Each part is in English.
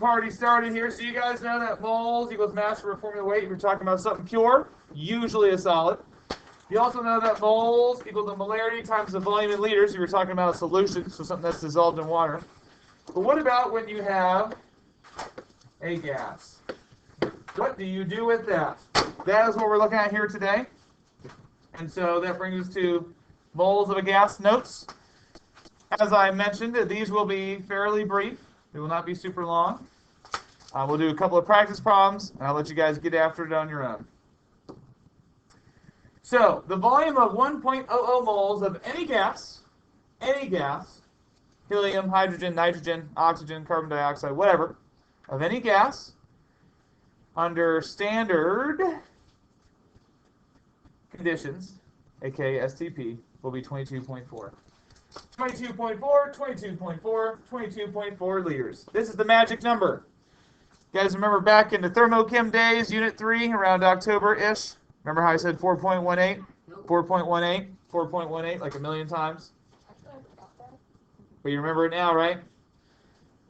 party started here. So you guys know that moles equals mass over formula weight if you're talking about something pure, usually a solid. You also know that moles equal the molarity times the volume in liters if you're talking about a solution, so something that's dissolved in water. But what about when you have a gas? What do you do with that? That is what we're looking at here today. And so that brings us to moles of a gas notes. As I mentioned, these will be fairly brief. They will not be super long. We'll do a couple of practice problems, and I'll let you guys get after it on your own. So, the volume of 1.00 moles of any gas, helium, hydrogen, nitrogen, oxygen, carbon dioxide, whatever, of any gas, under standard conditions, aka STP, will be 22.4. 22.4, 22.4, 22.4 liters. This is the magic number. You guys remember back in the thermochem days, Unit 3, around October-ish? Remember how I said 4.18? 4.18? 4.18, like a million times? But you remember it now, right?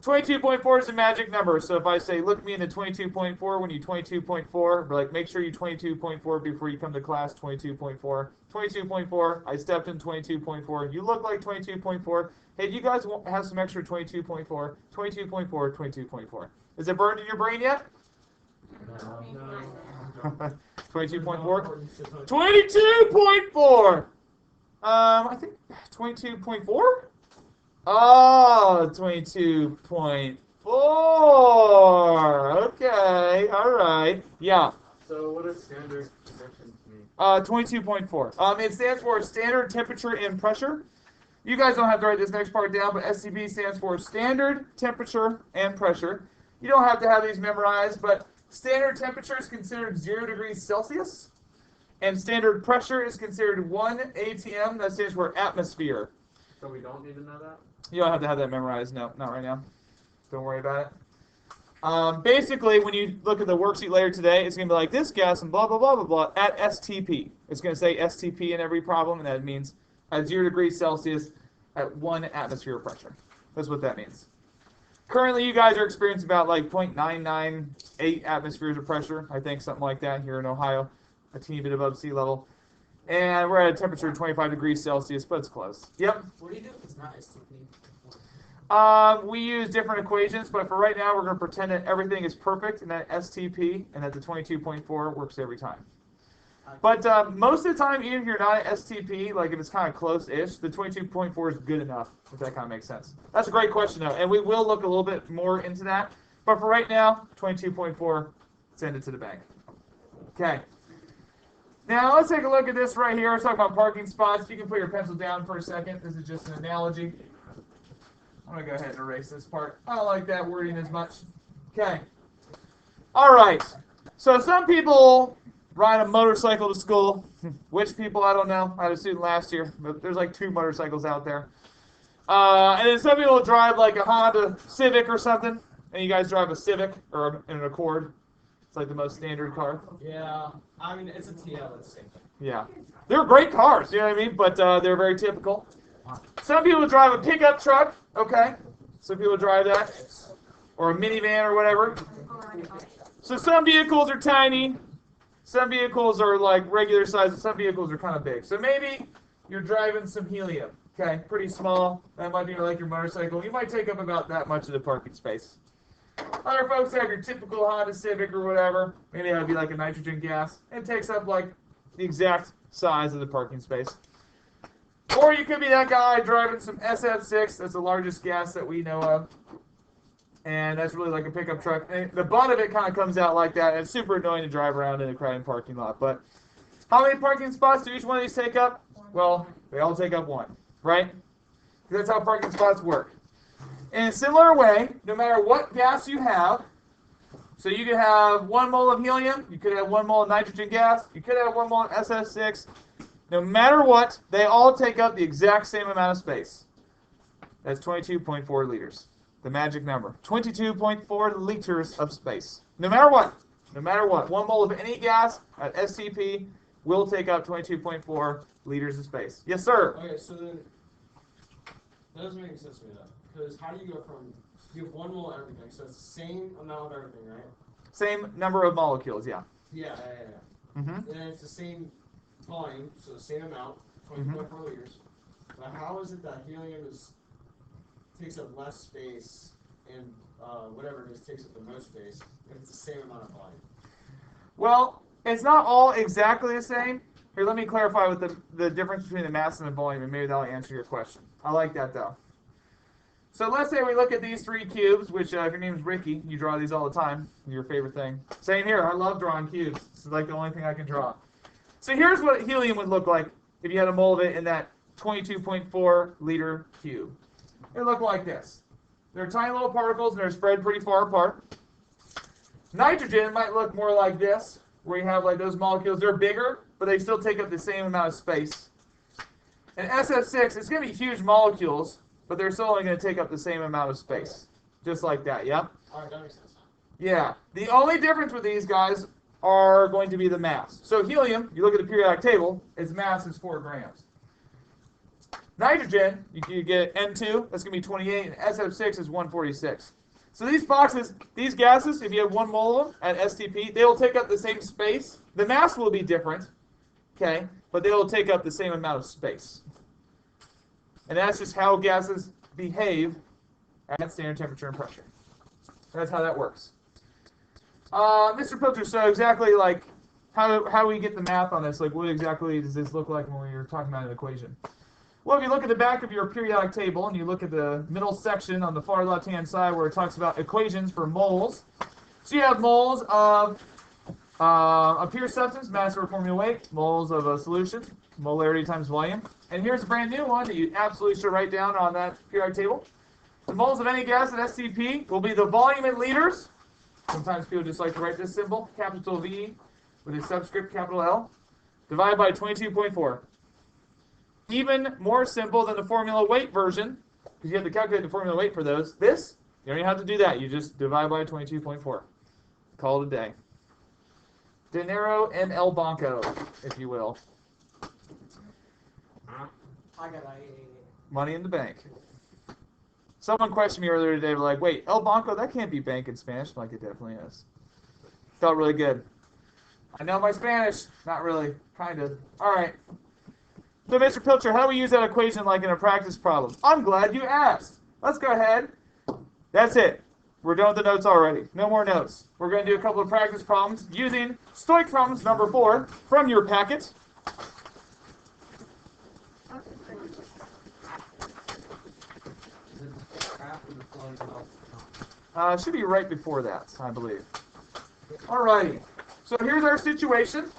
22.4 is the magic number. So if I say, look me into 22.4 when you 22.4, like make sure you 22.4 before you come to class, 22.4. 22.4, I stepped in 22.4. You look like 22.4. Hey, do you guys have some extra 22.4? 22.4, 22.4. Is it burned in your brain yet? No. 22.4? 22.4! I think 22.4? Oh, 22.4. Okay, all right. Yeah. So what does standard conditions mean? 22.4. It stands for standard temperature and pressure. You guys don't have to write this next part down, but STP stands for standard temperature and pressure. You don't have to have these memorized, but standard temperature is considered 0 degrees Celsius, and standard pressure is considered 1 atm. That stands for atmosphere. So we don't need to know that? You don't have to have that memorized. No, not right now. Don't worry about it. Basically, when you look at the worksheet later today, it's going to be like this gas and blah, blah, blah, blah, blah, at STP. It's going to say STP in every problem, and that means at 0 degrees Celsius at 1 atmosphere pressure. That's what that means. Currently, you guys are experiencing about like 0.998 atmospheres of pressure, I think, something like that here in Ohio, a teeny bit above sea level. And we're at a temperature of 25 degrees Celsius, but it's close. Yep. What do you do if it's not STP? We use different equations, but for right now, we're going to pretend that everything is perfect and that STP and that the 22.4 works every time. But most of the time, even if you're not at STP, like if it's kind of close-ish, the 22.4 is good enough, if that kind of makes sense. That's a great question, though, and we will look a little bit more into that. But for right now, 22.4, send it to the bank. Okay. Now, let's take a look at this right here. Let's talk about parking spots. You can put your pencil down for a second. This is just an analogy. I'm going to go ahead and erase this part. I don't like that wording as much. Okay. All right. So some people ride a motorcycle to school. Which people, I don't know. I had a student last year, but there's like 2 motorcycles out there. And then some people drive like a Honda Civic or something. And you guys drive a Civic or an Accord. It's like the most standard car. Yeah, I mean, it's a TL, it's the same thing. Yeah. They're great cars, you know what I mean? But they're very typical. Some people drive a pickup truck, okay? Some people drive that. Or a minivan or whatever. So some vehicles are tiny. Some vehicles are like regular size, and some vehicles are kind of big. So maybe you're driving some helium, okay? Pretty small. That might be like your motorcycle. You might take up about that much of the parking space. Other folks have your typical Honda Civic or whatever. Maybe that would be like a nitrogen gas. It takes up like the exact size of the parking space. Or you could be that guy driving some SF6. That's the largest gas that we know of. And that's really like a pickup truck. And the butt of it kind of comes out like that. And it's super annoying to drive around in a crowded parking lot. But how many parking spots do each one of these take up? Well, they all take up 1, right? That's how parking spots work. In a similar way, no matter what gas you have, so you could have 1 mole of helium, you could have 1 mole of nitrogen gas, you could have 1 mole of SF6. No matter what, they all take up the exact same amount of space. That's 22.4 liters. The magic number. 22.4 liters of space. No matter what. No matter what. 1 mole of any gas at STP will take up 22.4 liters of space. Yes, sir? Okay, so then That doesn't make sense to me though. Because how do you go from you have 1 mole of everything, so it's the same amount of everything, right? Same number of molecules, yeah. Yeah. Mm-hmm. And it's the same volume, so the same amount, Mm-hmm. 20.4 liters. But how is it that helium takes up less space and whatever it is takes up the most space if it's the same amount of volume? Well, it's not all exactly the same. Here, let me clarify with the difference between the mass and the volume, and maybe that'll answer your question. I like that, though. So let's say we look at these 3 cubes, which if your name's Ricky, you draw these all the time. Your favorite thing. Same here. I love drawing cubes. This is like the only thing I can draw. So here's what helium would look like if you had a mole of it in that 22.4 liter cube. It would look like this. They're tiny little particles, and they're spread pretty far apart. Nitrogen might look more like this, where you have like those molecules. They're bigger, but they still take up the same amount of space. And SF6, it's going to be huge molecules, but they're still only going to take up the same amount of space. Just like that, yeah? Alright, that makes sense. Yeah. The only difference with these guys are going to be the mass. So helium, you look at the periodic table, its mass is 4 grams. Nitrogen, you get N2, that's going to be 28, and SF6 is 146. So these boxes, these gases, if you have 1 mole of them at STP, they will take up the same space. The mass will be different, okay, but they will take up the same amount of space. And that's just how gases behave at standard temperature and pressure. That's how that works. Mr. Pilcher, so exactly like how do we get the math on this? Like what exactly does this look like when we were talking about an equation? Well, if you look at the back of your periodic table and you look at the middle section on the far left-hand side where it talks about equations for moles. So you have moles of a pure substance, mass over formula weight, moles of a solution, molarity times volume. And here's a brand new one that you absolutely should write down on that periodic table. The moles of any gas at STP will be the volume in liters. Sometimes people just like to write this symbol, capital V with a subscript, capital L, divided by 22.4. Even more simple than the formula weight version, because you have to calculate the formula weight for those. This, you don't even have to do that. You just divide by 22.4. Call it a day. Dinero en el banco, if you will. I got Money in the bank. Someone questioned me earlier today, like, wait, el banco, that can't be bank in Spanish. I'm like, it definitely is. Felt really good. I know my Spanish. Not really. Kind of. All right. So, Mr. Pilcher, how do we use that equation like in a practice problem? I'm glad you asked. Let's go ahead. That's it. We're done with the notes already. No more notes. We're going to do a couple of practice problems using Stoic problems number 4 from your packet. Should be right before that, I believe. Alrighty. So here's our situation.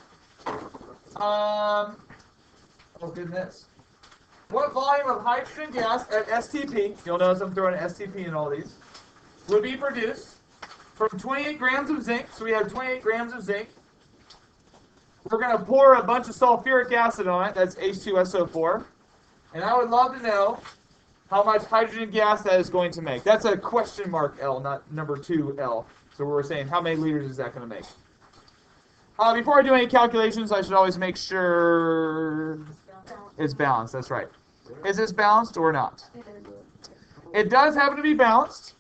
Oh goodness. What volume of hydrogen gas at STP, you'll notice I'm throwing an STP in all these, would be produced from 28 grams of zinc. So we have 28 grams of zinc. We're going to pour a bunch of sulfuric acid on it. That's H2SO4. And I would love to know how much hydrogen gas that is going to make. That's a question mark L, not number 2L. So we're saying how many liters is that going to make? Before I do any calculations, I should always make sure it's balanced. That's right. Is this balanced or not? It does happen to be balanced.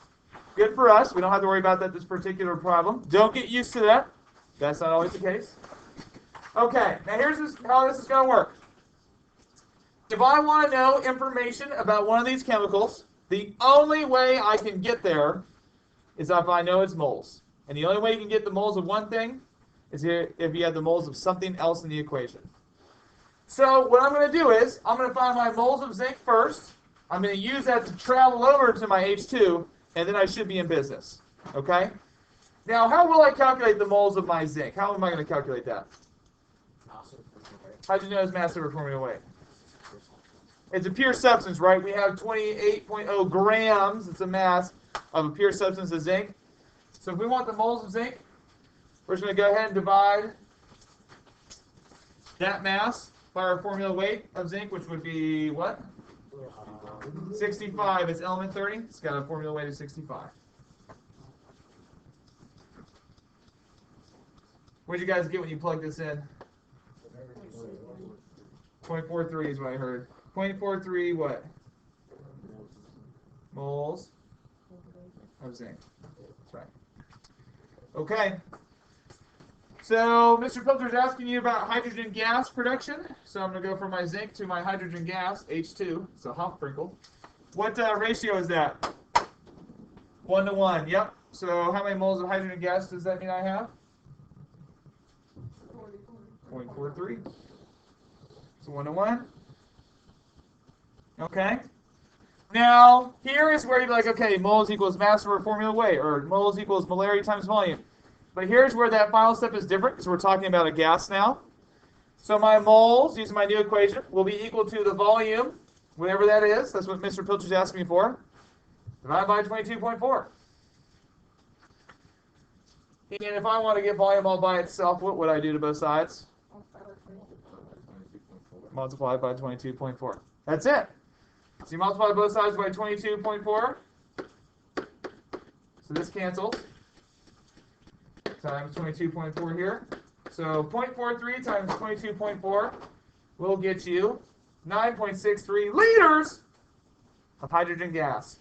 Good for us. We don't have to worry about that this particular problem. Don't get used to that. That's not always the case. Okay, now here's how this is going to work. If I want to know information about one of these chemicals, the only way I can get there is if I know its moles. And the only way you can get the moles of one thing is if you have the moles of something else in the equation. So what I'm going to do is, I'm going to find my moles of zinc first. I'm going to use that to travel over to my H2, and then I should be in business. Okay? Now, how will I calculate the moles of my zinc? How am I going to calculate that? How'd you know it's mass over formula weight? It's a pure substance, right? We have 28.0 grams. It's a mass of a pure substance of zinc. So if we want the moles of zinc, we're just going to go ahead and divide that mass by our formula weight of zinc, which would be what? 65. It's element 30. It's got a formula weight of 65. What did you guys get when you plugged this in? 0.43 is what I heard. 0.43 what? moles of zinc. That's right. Okay. So Mr. Pilcher's asking you about hydrogen gas production. So I'm going to go from my zinc to my hydrogen gas, H2. So Hofsprinkle. What ratio is that? 1 to 1. Yep. So how many moles of hydrogen gas does that mean I have? 0.43. So 1 to 1. Okay. Now, here is where you're like, okay, moles equals mass over formula weight, or moles equals molarity times volume. But here's where that final step is different, because we're talking about a gas now. So my moles, using my new equation, will be equal to the volume, whatever that is. That's what Mr. Pilcher's asking me for. Divided by 22.4. And if I want to get volume all by itself, what would I do to both sides? Multiply by 22.4. That's it. So you multiply both sides by 22.4. So this cancels. Times 22.4 here. So 0.43 times 22.4 will get you 9.63 liters of hydrogen gas.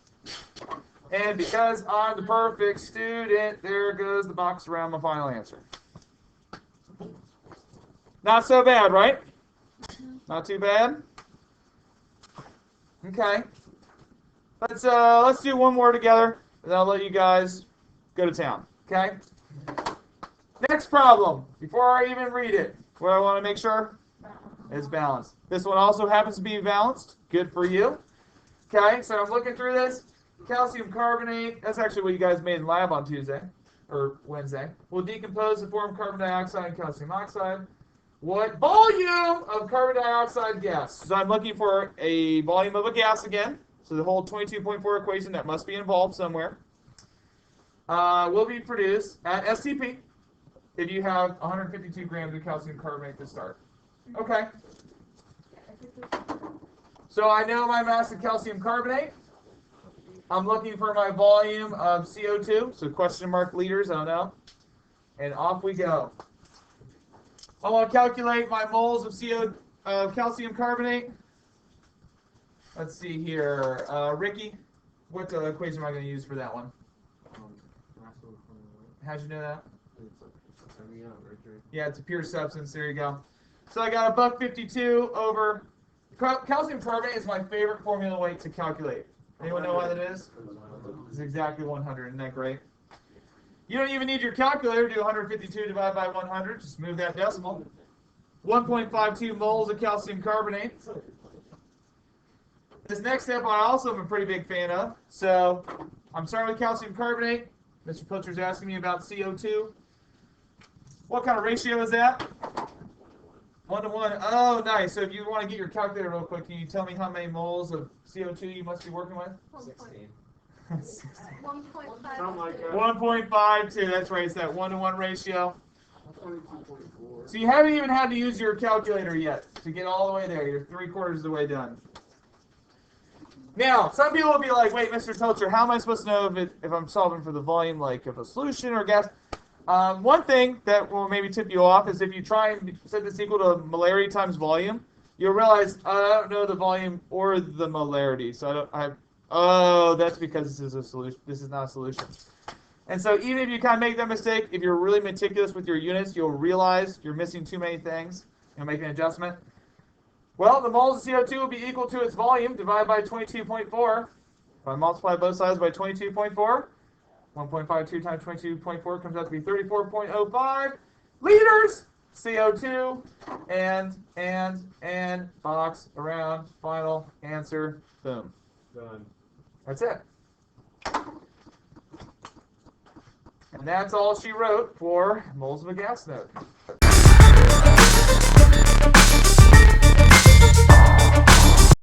And because I'm the perfect student, there goes the box around my final answer. Not so bad, right? Not too bad. Okay. Let's do one more together, and I'll let you guys go to town. Okay? Next problem. Before I even read it, what I want to make sure is balanced. This one also happens to be balanced. Good for you. Okay, so I'm looking through this. Calcium carbonate, that's actually what you guys made in lab on Tuesday, or Wednesday, will decompose to form carbon dioxide and calcium oxide. What volume of carbon dioxide gas? So I'm looking for a volume of a gas again. So the whole 22.4 equation that must be involved somewhere will be produced at STP if you have 152 grams of calcium carbonate to start. Okay. So I know my mass of calcium carbonate. I'm looking for my volume of CO2. So question mark liters, I don't know. And off we go. I want to calculate my moles of calcium carbonate. Let's see here. Ricky, what equation am I going to use for that one? How'd you know that? Yeah, it's a pure substance. There you go. So I got a $1.52 over. Calcium carbonate is my favorite formula weight to calculate. Anyone know why that is? It's exactly 100. Isn't that great? You don't even need your calculator to do 152 divided by 100. Just move that decimal. 1.52 moles of calcium carbonate. This next step I also am a pretty big fan of. So I'm starting with calcium carbonate. Mr. Pilcher's asking me about CO2. What kind of ratio is that? 1 to 1. Oh, nice. So if you want to get your calculator real quick, can you tell me how many moles of CO2 you must be working with? 16. 1.5. Something like that. 1.52. That's right. It's that 1 to 1 ratio. 22.4. So you haven't even had to use your calculator yet to get all the way there. You're 3/4 of the way done. Now, some people will be like, wait, Mr. Pilcher, how am I supposed to know if I'm solving for the volume like of a solution or gas? One thing that will maybe tip you off is if you try and set this equal to molarity times volume, you'll realize I don't know the volume or the molarity. So oh, that's because this is a solution. This is not a solution. And so even if you kind of make that mistake, if you're really meticulous with your units, you'll realize you're missing too many things. You'll make an adjustment. Well, the moles of CO2 will be equal to its volume divided by 22.4. If I multiply both sides by 22.4, 1.52 times 22.4 comes out to be 34.05 liters CO2. And box around. Final answer. Boom. Done. That's it. And that's all she wrote for moles of a gas node.